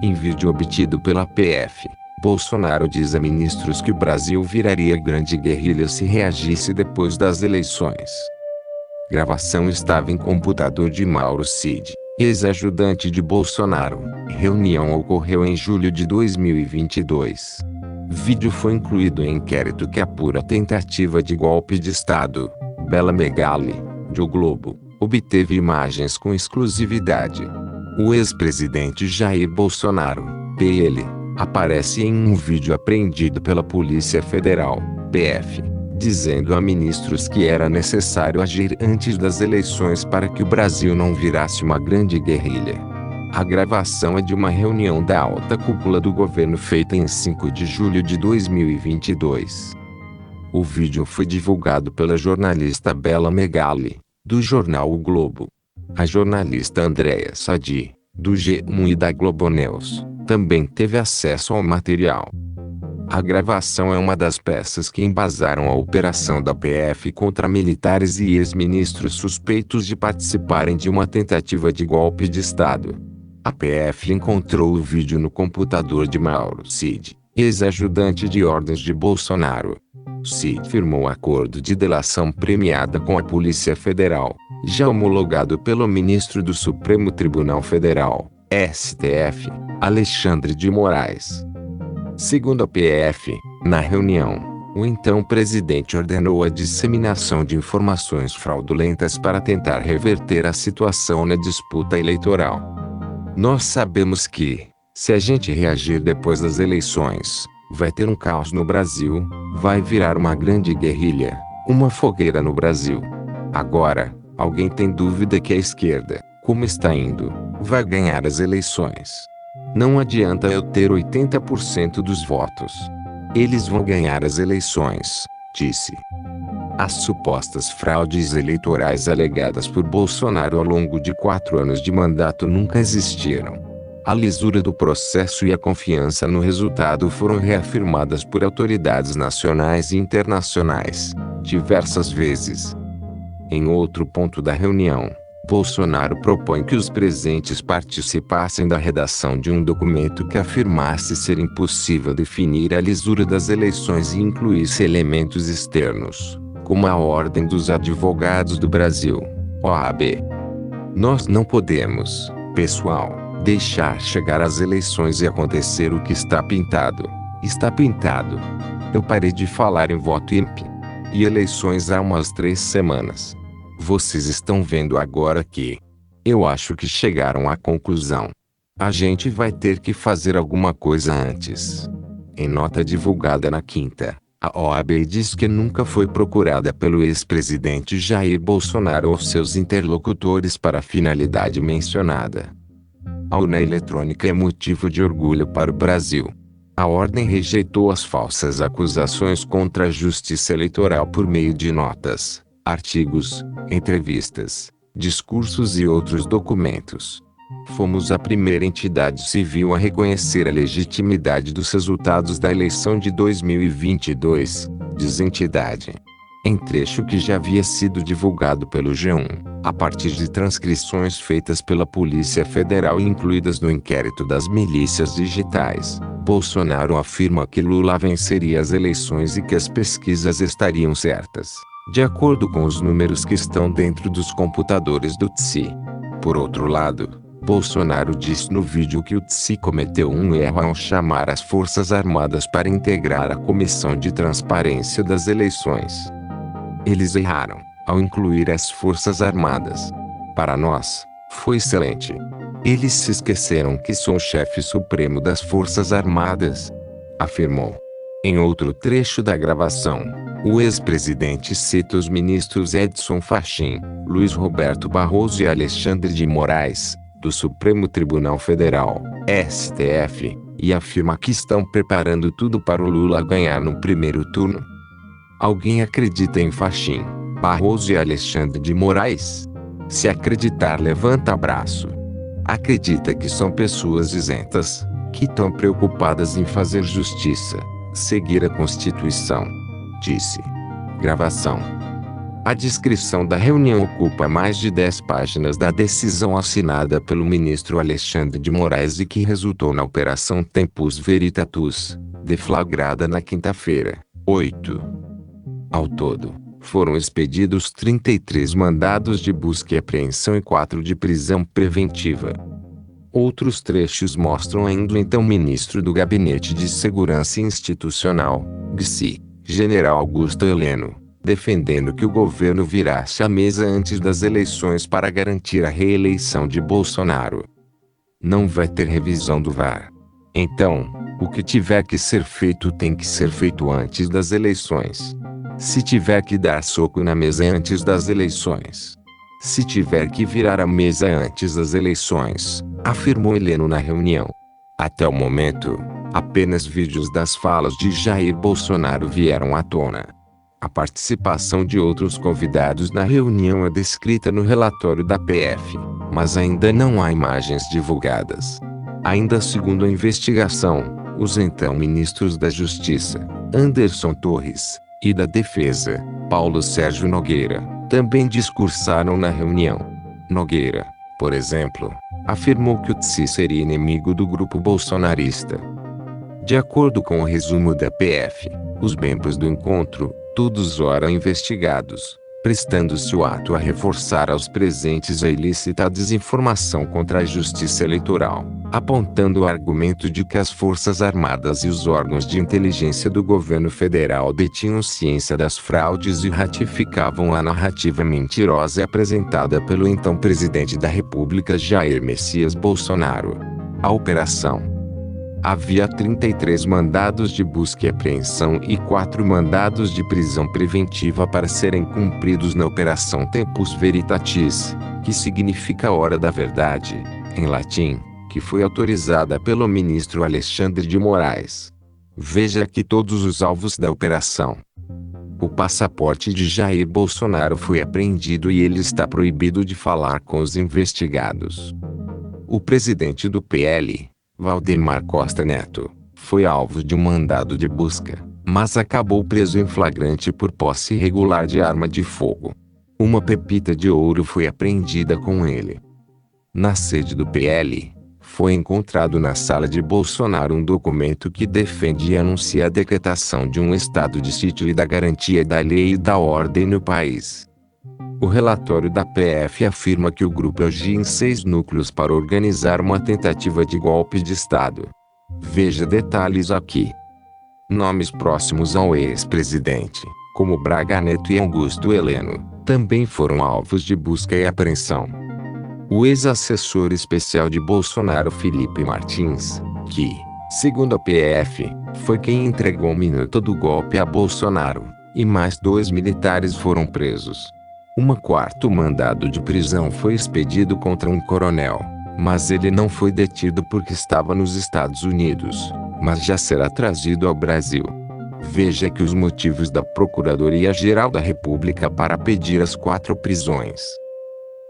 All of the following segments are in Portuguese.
Em vídeo obtido pela PF, Bolsonaro diz a ministros que o Brasil viraria grande guerrilha se reagisse depois das eleições. Gravação estava em computador de Mauro Cid, ex-ajudante de Bolsonaro. Reunião ocorreu em julho de 2022. Vídeo foi incluído em inquérito que apura tentativa de golpe de Estado. Bela Megali, de O Globo, obteve imagens com exclusividade. O ex-presidente Jair Bolsonaro, PL, aparece em um vídeo apreendido pela Polícia Federal, PF, dizendo a ministros que era necessário agir antes das eleições para que o Brasil não virasse uma grande guerrilha. A gravação é de uma reunião da alta cúpula do governo feita em 5 de julho de 2022. O vídeo foi divulgado pela jornalista Bela Megali, do jornal O Globo. A jornalista Andréa Sadi, do G1 e da Globo News, também teve acesso ao material. A gravação é uma das peças que embasaram a operação da PF contra militares e ex-ministros suspeitos de participarem de uma tentativa de golpe de Estado. A PF encontrou o vídeo no computador de Mauro Cid, ex-ajudante de ordens de Bolsonaro. Cid firmou acordo de delação premiada com a Polícia Federal, já homologado pelo ministro do Supremo Tribunal Federal, STF, Alexandre de Moraes. Segundo a PF, na reunião, o então presidente ordenou a disseminação de informações fraudulentas para tentar reverter a situação na disputa eleitoral. Nós sabemos que, se a gente reagir depois das eleições, vai ter um caos no Brasil, vai virar uma grande guerrilha, uma fogueira no Brasil. Agora, alguém tem dúvida que a esquerda, como está indo, vai ganhar as eleições? Não adianta eu ter 80% dos votos. Eles vão ganhar as eleições, disse. As supostas fraudes eleitorais alegadas por Bolsonaro ao longo de 4 anos de mandato nunca existiram. A lisura do processo e a confiança no resultado foram reafirmadas por autoridades nacionais e internacionais, diversas vezes. Em outro ponto da reunião, Bolsonaro propõe que os presentes participassem da redação de um documento que afirmasse ser impossível definir a lisura das eleições e incluísse elementos externos, como a Ordem dos Advogados do Brasil, OAB. Nós não podemos, pessoal, deixar chegar às eleições e acontecer o que está pintado. Está pintado. Eu parei de falar em voto ímpio. E eleições há umas 3 semanas. Vocês estão vendo agora que eu acho que chegaram à conclusão. A gente vai ter que fazer alguma coisa antes. Em nota divulgada na quinta, a OAB diz que nunca foi procurada pelo ex-presidente Jair Bolsonaro ou seus interlocutores para a finalidade mencionada. A urna eletrônica é motivo de orgulho para o Brasil. A ordem rejeitou as falsas acusações contra a Justiça Eleitoral por meio de notas, artigos, entrevistas, discursos e outros documentos. Fomos a primeira entidade civil a reconhecer a legitimidade dos resultados da eleição de 2022, diz a entidade. Em trecho que já havia sido divulgado pelo G1, a partir de transcrições feitas pela Polícia Federal e incluídas no inquérito das milícias digitais, Bolsonaro afirma que Lula venceria as eleições e que as pesquisas estariam certas, de acordo com os números que estão dentro dos computadores do TSE. Por outro lado, Bolsonaro disse no vídeo que o TSE cometeu um erro ao chamar as Forças Armadas para integrar a Comissão de Transparência das Eleições. Eles erraram, ao incluir as Forças Armadas. Para nós, foi excelente. Eles se esqueceram que sou o chefe supremo das Forças Armadas, afirmou. Em outro trecho da gravação, o ex-presidente cita os ministros Edson Fachin, Luiz Roberto Barroso e Alexandre de Moraes, do Supremo Tribunal Federal, STF, e afirma que estão preparando tudo para o Lula ganhar no primeiro turno. Alguém acredita em Fachin, Barroso e Alexandre de Moraes? Se acreditar, levanta braço. Acredita que são pessoas isentas, que estão preocupadas em fazer justiça, seguir a Constituição, disse. Gravação. A descrição da reunião ocupa mais de 10 páginas da decisão assinada pelo ministro Alexandre de Moraes e que resultou na Operação Tempus Veritatis, deflagrada na quinta-feira, 8. Ao todo, foram expedidos 33 mandados de busca e apreensão e 4 de prisão preventiva. Outros trechos mostram ainda o então ministro do Gabinete de Segurança Institucional, GSI, General Augusto Heleno, defendendo que o governo virasse a mesa antes das eleições para garantir a reeleição de Bolsonaro. Não vai ter revisão do VAR. Então, o que tiver que ser feito tem que ser feito antes das eleições. Se tiver que dar soco na mesa antes das eleições. Se tiver que virar a mesa antes das eleições, afirmou Heleno na reunião. Até o momento, apenas vídeos das falas de Jair Bolsonaro vieram à tona. A participação de outros convidados na reunião é descrita no relatório da PF, mas ainda não há imagens divulgadas. Ainda segundo a investigação, os então ministros da Justiça, Anderson Torres, e da Defesa, Paulo Sérgio Nogueira, também discursaram na reunião. Nogueira, por exemplo, afirmou que o TSE seria inimigo do grupo bolsonarista. De acordo com o resumo da PF, os membros do encontro, todos ora investigados, prestando-se o ato a reforçar aos presentes a ilícita desinformação contra a justiça eleitoral, apontando o argumento de que as Forças Armadas e os órgãos de inteligência do governo federal detinham ciência das fraudes e ratificavam a narrativa mentirosa apresentada pelo então presidente da República Jair Messias Bolsonaro. A operação havia 33 mandados de busca e apreensão e 4 mandados de prisão preventiva para serem cumpridos na Operação Tempus Veritatis, que significa Hora da Verdade, em latim, que foi autorizada pelo ministro Alexandre de Moraes. Veja aqui todos os alvos da operação. O passaporte de Jair Bolsonaro foi apreendido e ele está proibido de falar com os investigados. O presidente do PL, Valdemar Costa Neto, foi alvo de um mandado de busca, mas acabou preso em flagrante por posse irregular de arma de fogo. Uma pepita de ouro foi apreendida com ele. Na sede do PL, foi encontrado na sala de Bolsonaro um documento que defende e anuncia a decretação de um estado de sítio e da garantia da lei e da ordem no país. O relatório da PF afirma que o grupo agia em 6 núcleos para organizar uma tentativa de golpe de Estado. Veja detalhes aqui. Nomes próximos ao ex-presidente, como Braga Neto e Augusto Heleno, também foram alvos de busca e apreensão. O ex-assessor especial de Bolsonaro Felipe Martins, que, segundo a PF, foi quem entregou a minuta do golpe a Bolsonaro, e mais 2 militares foram presos. Um 4º mandado de prisão foi expedido contra um coronel, mas ele não foi detido porque estava nos Estados Unidos, mas já será trazido ao Brasil. Veja aqui os motivos da Procuradoria-Geral da República para pedir as 4 prisões.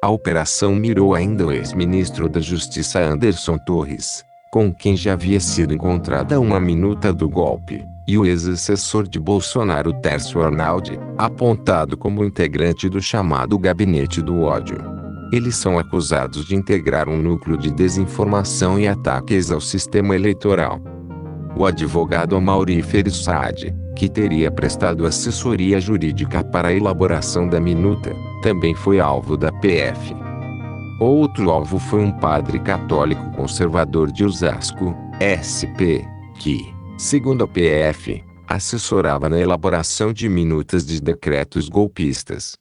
A operação mirou ainda o ex-ministro da Justiça Anderson Torres, com quem já havia sido encontrada uma minuta do golpe, e o ex-assessor de Bolsonaro Tércio Arnaldi, apontado como integrante do chamado Gabinete do Ódio. Eles são acusados de integrar um núcleo de desinformação e ataques ao sistema eleitoral. O advogado Amaury Ferissaad, que teria prestado assessoria jurídica para a elaboração da minuta, também foi alvo da PF. Outro alvo foi um padre católico conservador de Osasco, SP, que, segundo a PF, assessorava na elaboração de minutas de decretos golpistas.